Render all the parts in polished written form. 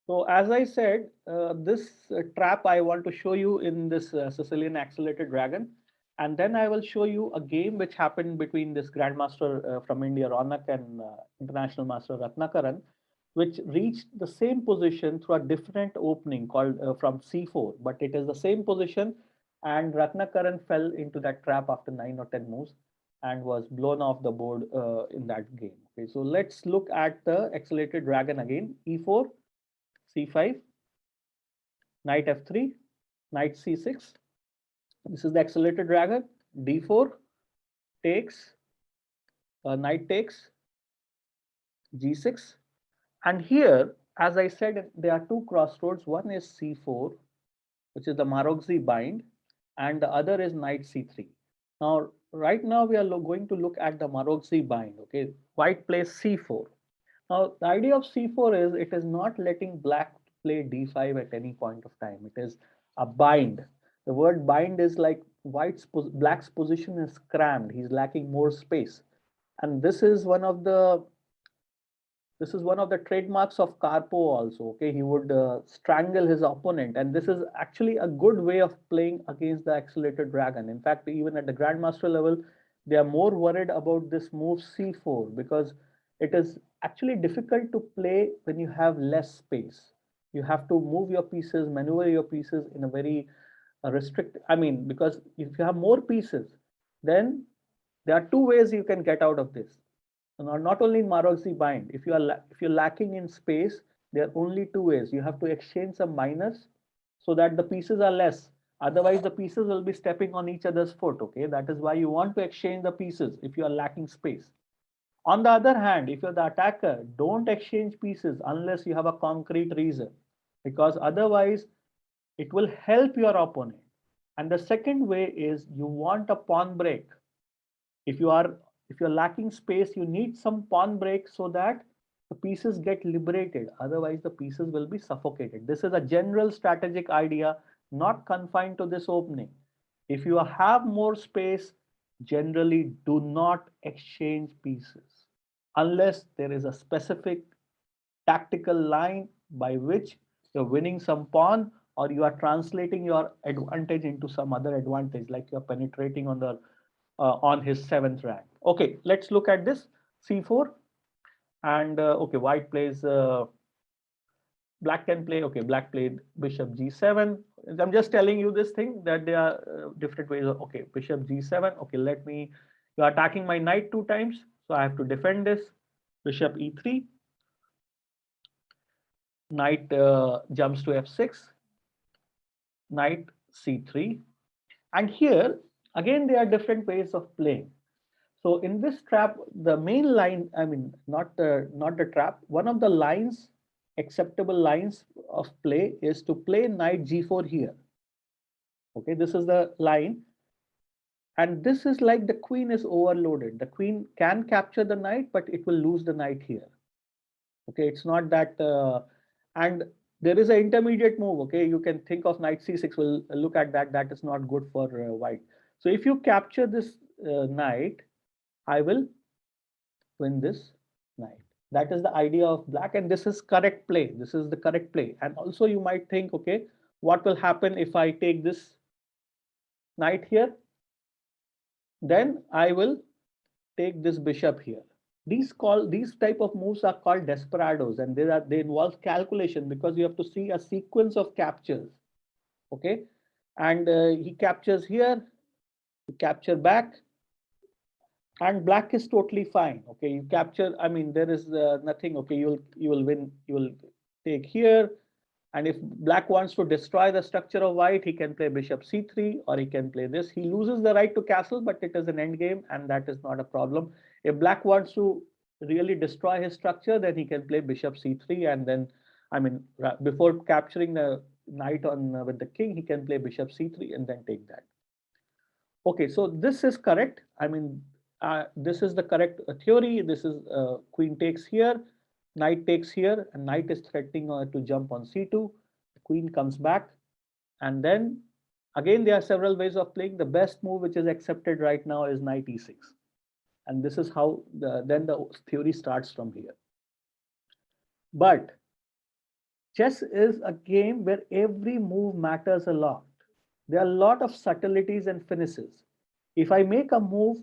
So as I said, this trap I want to show you in this Sicilian accelerated dragon. And then I will show you a game which happened between this Grandmaster from India, Ronak, and International Master Ratnakaran, which reached the same position through a different opening called from C4. But it is the same position, and Ratnakaran fell into that trap after 9 or 10 moves and was blown off the board in that game. Okay, so let's look at the accelerated dragon again. E4, C5, knight F3, knight C6. This is the accelerated dragon. D4 takes, knight takes, G6. And here, as I said, there are two crossroads. One is C4, which is the Marozzi bind, and the other is knight C3. Now, right now we are going to look at the Marozzi bind. Okay, white plays C4. Now, the idea of C4 is it is not letting black play D5 at any point of time. It is a bind. The word bind is like black's position is crammed. He's lacking more space. And this is one of the trademarks of Karpo also. Okay, he would strangle his opponent, and this is actually a good way of playing against the accelerated dragon. In fact, even at the grandmaster level, they are more worried about this move c4 because it is actually difficult to play when you have less space. You have to move your pieces, maneuver your pieces in a very restrict. I mean, because if you have more pieces, then there are two ways you can get out of this. Not only in Marozzi bind, if you're lacking in space, there are only two ways. You have to exchange some minors so that the pieces are less. Otherwise, the pieces will be stepping on each other's foot. Okay, that is why you want to exchange the pieces if you are lacking space. On the other hand, if you're the attacker, don't exchange pieces unless you have a concrete reason, because otherwise it will help your opponent. And the second way is you want a pawn break. If you are if you're lacking space, you need some pawn break so that the pieces get liberated. Otherwise, the pieces will be suffocated. This is a general strategic idea, not confined to this opening. If you have more space, generally do not exchange pieces unless there is a specific tactical line by which you're winning some pawn or you are translating your advantage into some other advantage, like you're penetrating on his seventh rank. Okay, let's look at this c4, and okay, white plays black can play. Okay, black played bishop g7. I'm just telling you this thing that there are different ways of. Okay, bishop g7. Okay, let me. You're attacking my knight two times, so I have to defend this. Bishop e3. Knight jumps to f6. Knight c3. And here again, there are different ways of playing. So in this trap, the main line, I mean, not the trap, one of the lines, acceptable lines of play is to play knight g4 here. Okay, this is the line. And this is like the queen is overloaded. The queen can capture the knight, but it will lose the knight here. Okay, it's not that, and there is an intermediate move. Okay, you can think of knight c6. We'll look at that. That is not good for white. So if you capture this knight, I will win this knight. That is the idea of black, and this is correct play. This is the correct play. And also you might think, okay, what will happen if I take this knight here? Then I will take this bishop here. These type of moves are called desperados, and they involve calculation because you have to see a sequence of captures. Okay, and he captures here, you capture back, and black is totally fine. Okay, you capture, I mean, there is nothing. Okay, you will win, you will take here, and if black wants to destroy the structure of white, he can play bishop c3, or he can play this. He loses the right to castle, but it is an end game, and that is not a problem. If black wants to really destroy his structure, then he can play bishop c3, and then, I mean, before capturing the knight on with the king, he can play bishop c3 and then take that. Okay, so this is correct. I mean, this is the correct theory. This is queen takes here, knight takes here, and knight is threatening to jump on c2. The queen comes back, and then again there are several ways of playing. The best move which is accepted right now is knight e6, and this is how then the theory starts from here. But Chess is a game where every move matters a lot. There are a lot of subtleties and finishes. If I make a move,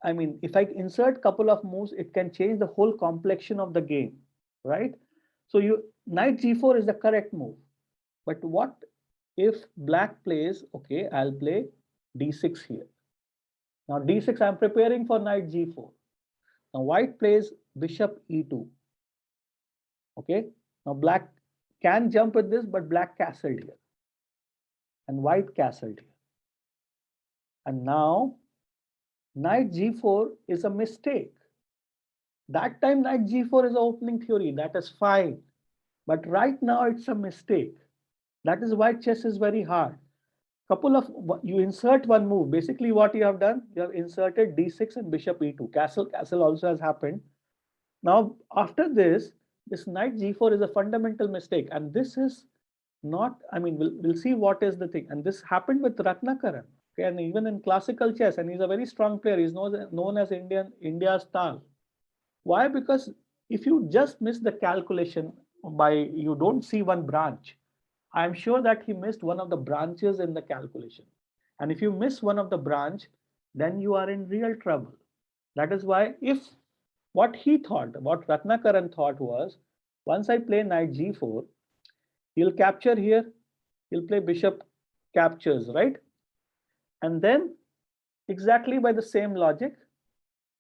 I mean, if I insert couple of moves, it can change the whole complexion of the game, right? So you knight g4 is the correct move. But what if black plays, okay, I'll play d6 here. Now d6, I'm preparing for knight g4. Now white plays bishop e2. Okay. Now black can jump with this, but black castled here. And white castled here. And now knight g4 is a mistake. That time knight g4 is an opening theory. That is fine. But right now it's a mistake. That is why chess is very hard. Couple of you insert one move. Basically, what you have done, you have inserted d6 and bishop e2. Castle also has happened. Now, after this, this knight g4 is a fundamental mistake, and this is not. I mean, we'll see what is the thing. And this happened with Ratnakaran. Okay, and even in classical chess, and he's a very strong player. He's known as India's Tal. Why? Because if you just miss the calculation by you don't see one branch, I'm sure that he missed one of the branches in the calculation. And if you miss one of the branch, then you are in real trouble. That is why if what he thought, what Ratnakaran thought was, once I play knight g4, he'll capture here, he'll play bishop captures, right? And then exactly by the same logic,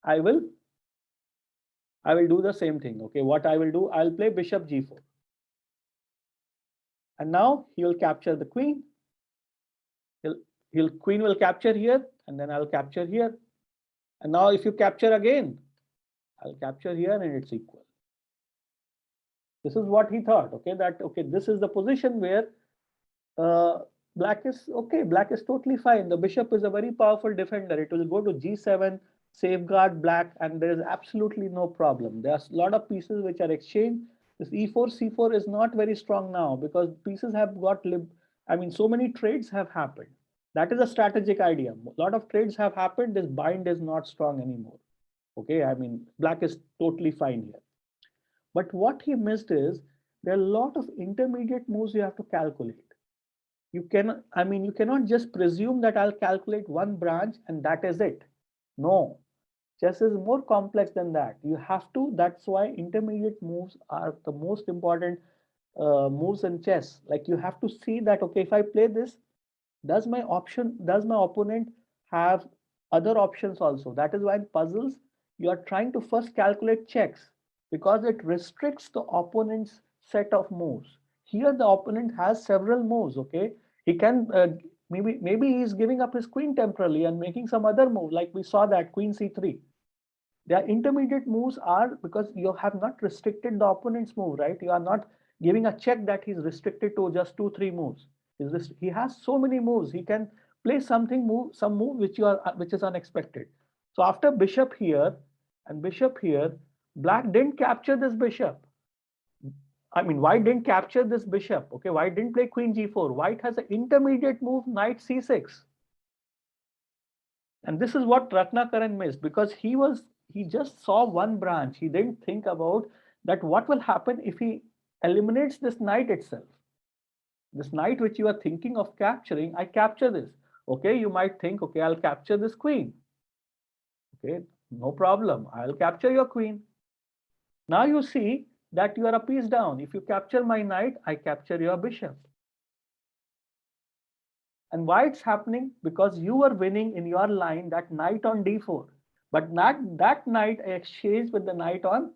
I will do the same thing. Okay, what I will do, I'll play bishop g4. And now he will capture the queen. Queen will capture here, and then I'll capture here. And now if you capture again, I'll capture here and it's equal. This is what he thought. Okay, this is the position where black is okay. Black is totally fine. The bishop is a very powerful defender. It will go to g7, safeguard black, and there is absolutely no problem. There are a lot of pieces which are exchanged. This e4, c4 is not very strong now because pieces have got so many trades have happened. That is a strategic idea. A lot of trades have happened. This bind is not strong anymore. Okay, I mean, black is totally fine here. But what he missed is there are a lot of intermediate moves you have to calculate. You cannot just presume that I'll calculate one branch and that is it. No, chess is more complex than that. You have to, that's why intermediate moves are the most important moves in chess. Like you have to see that, okay, if I play this, does my opponent have other options also? That is why in puzzles, you are trying to first calculate checks because it restricts the opponent's set of moves. Here, the opponent has several moves, okay? He can, maybe he's giving up his queen temporarily and making some other move, like we saw that queen c3. Their intermediate moves are because you have not restricted the opponent's move, right? You are not giving a check that he's restricted to just 2-3 moves. He has so many moves. He can play some move which is unexpected. So after bishop here and bishop here, black didn't capture this bishop. I mean, white didn't capture this bishop. Okay, white didn't play queen g4. White has an intermediate move, knight c6. And this is what Ratnakaran missed because he just saw one branch. He didn't think about that what will happen if he eliminates this knight itself. This knight which you are thinking of capturing, I capture this. Okay, you might think, okay, I'll capture this queen. Okay, no problem. I'll capture your queen. Now you see that you are a piece down. If you capture my knight, I capture your bishop. And why it's happening? Because you were winning in your line that knight on d4. But not that knight I exchanged with the knight on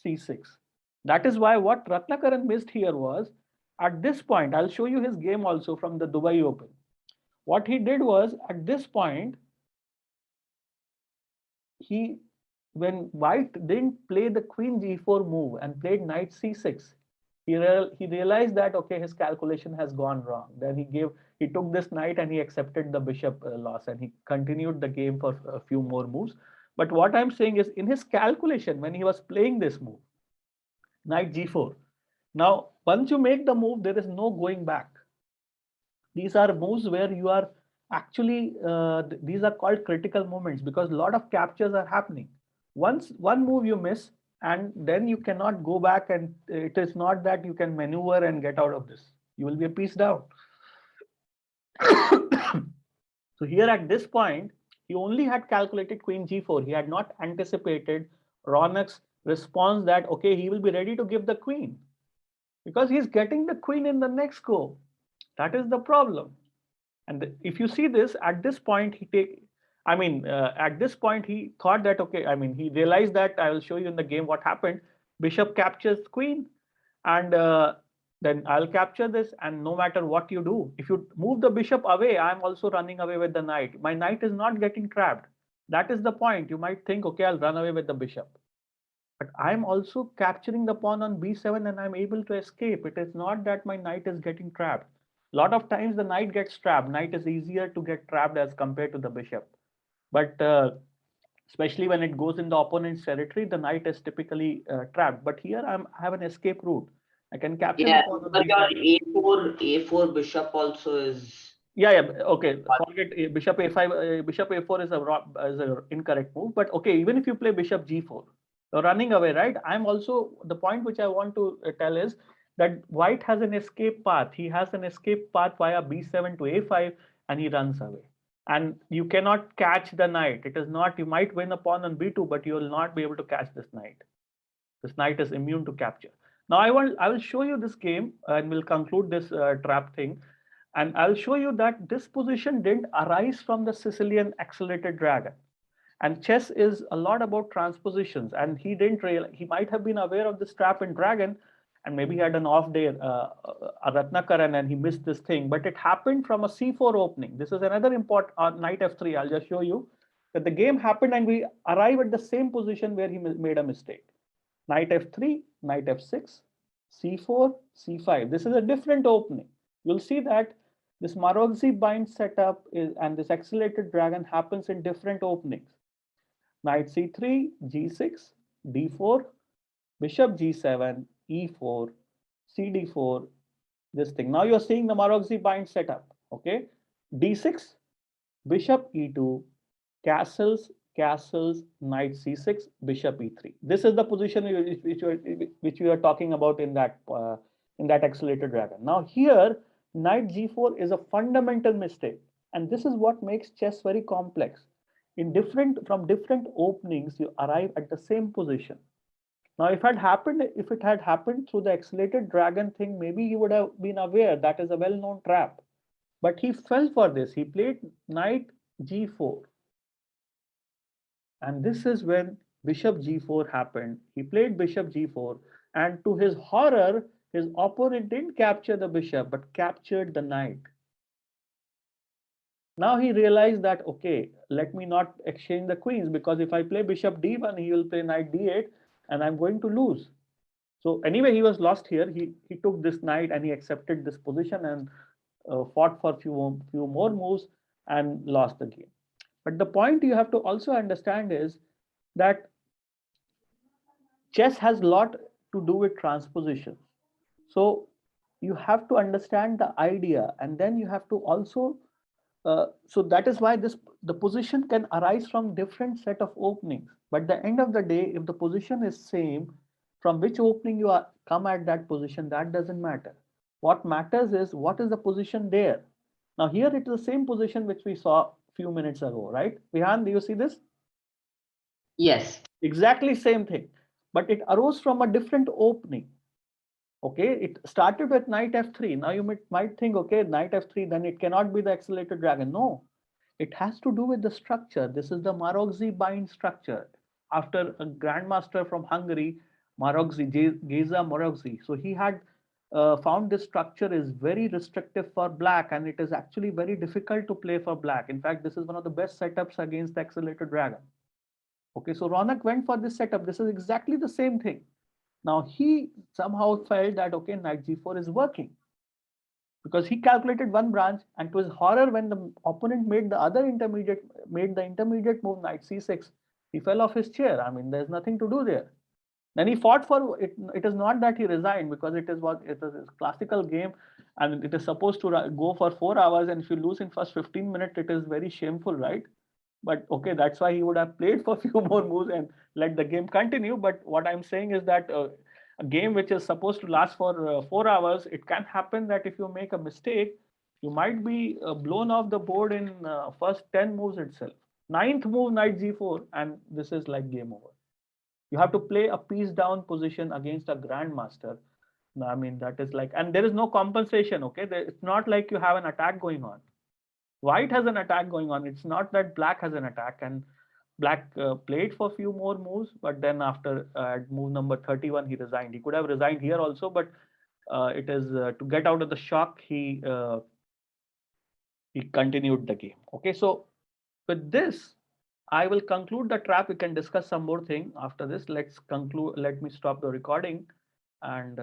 c6. That is why what Ratnakaran missed here was, at this point, I'll show you his game also from the Dubai Open. What he did was, at this point, when white didn't play the queen g4 move and played knight c6, he realized that, okay, his calculation has gone wrong. Then he took this knight and he accepted the bishop loss and he continued the game for a few more moves. But what I'm saying is, in his calculation, when he was playing this move, knight g4, now once you make the move, there is no going back. These are moves where you are actually, these are called critical moments because a lot of captures are happening. Once one move you miss and then you cannot go back, and it is not that you can maneuver and get out of this. You will be a piece down. So here at this point, he only had calculated queen g4. He had not anticipated Ronak's response that, okay, he will be ready to give the queen because he's getting the queen in the next go. That is the problem. And if you see this, at this point, at this point, he thought that, okay, he realized that I will show you in the game what happened. Bishop captures queen, and then I'll capture this. And no matter what you do, if you move the bishop away, I'm also running away with the knight. My knight is not getting trapped. That is the point. You might think, okay, I'll run away with the bishop. But I'm also capturing the pawn on b7 and I'm able to escape. It is not that my knight is getting trapped. A lot of times the knight gets trapped. Knight is easier to get trapped as compared to the bishop. But especially when it goes in the opponent's territory, the knight is typically trapped. But here I have an escape route. I can capture the pawn on but b7. your A4 bishop also is. Yeah, yeah. Okay, forget bishop a5. Bishop a4 is a incorrect move. But okay, even if you play bishop g4, you're running away, right? I'm also the point which I want to tell is that white has an escape path. He has an escape path via b7 to a5, and he runs away. And you cannot catch the knight. It is not. You might win a pawn on b2, but you will not be able to catch this knight. This knight is immune to capture. Now I will show you this game and we'll conclude this trap thing. And I'll show you that this position didn't arise from the Sicilian accelerated dragon. And chess is a lot about transpositions. And he didn't realize, he might have been aware of this trap in dragon, and maybe he had an off day, a Ratnakaran, and he missed this thing. But it happened from a c4 opening. This is another important knight f3. I'll just show you that the game happened and we arrive at the same position where he made a mistake. Knight f3, knight f6, c4, c5. This is a different opening. You'll see that this Marozzi bind setup is, and this accelerated dragon happens in different openings. Knight c3, g6, d4, bishop g7, e4, cd4, this thing. Now you're seeing the Marozzi bind setup, okay? d6, bishop e2, castles, castles, knight c6, bishop e3. This is the position which we are talking about in that accelerated dragon. Now here, knight g4 is a fundamental mistake, and this is what makes chess very complex. From different openings, you arrive at the same position. Now, if it had happened through the accelerated dragon thing, maybe he would have been aware that is a well-known trap. But he fell for this. He played knight g4. And this is when bishop g4 happened. He played bishop g4, and to his horror, his opponent didn't capture the bishop, but captured the knight. Now he realized that, okay, let me not exchange the queens, because if I play bishop d1, he will play knight d8, and I'm going to lose. So anyway, he was lost here. He took this knight and he accepted this position and fought for few more moves and lost the game. But the point you have to also understand is that chess has a lot to do with transpositions. So you have to understand the idea, and then you have to also so that is why the position can arise from different set of openings. But at the end of the day, if the position is same, from which opening you are come at that position, that doesn't matter. What matters is what is the position there. Now here it is the same position which we saw a few minutes ago, right? Vihan, do you see this? Yes. Exactly same thing, but it arose from a different opening. Okay, it started with knight f3. Now you might think, okay, knight f3, then it cannot be the accelerated dragon. No, it has to do with the structure. This is the Marozzi bind structure after a grandmaster from Hungary, Marozzi, Geza Marozzi. So he had found this structure is very restrictive for black, and it is actually very difficult to play for black. In fact, this is one of the best setups against the accelerated dragon. Okay, so Ronak went for this setup. This is exactly the same thing. Now he somehow felt that, okay, knight g4 is working, because he calculated one branch, and to his horror, when the opponent made the intermediate move knight c6, he fell off his chair. There's nothing to do there. Then he fought for it. It is not that he resigned, because it is a classical game, and it is supposed to go for 4 hours. And if you lose in first 15 minutes, it is very shameful, right? But okay, that's why he would have played for a few more moves and let the game continue. But what I'm saying is that a game which is supposed to last for 4 hours, it can happen that if you make a mistake, you might be blown off the board in first 10 moves itself. Ninth move, knight g4, and this is like game over. You have to play a piece down position against a grandmaster. I mean, that is like, and there is no compensation. Okay, it's not like you have an attack going on. White has an attack going on. It's not that black has an attack, and black played for a few more moves, but then after move number 31, he resigned. He could have resigned here also, but it is to get out of the shock. He continued the game. Okay, so with this, I will conclude the trap. We can discuss some more thing after this. Let's conclude. Let me stop the recording and.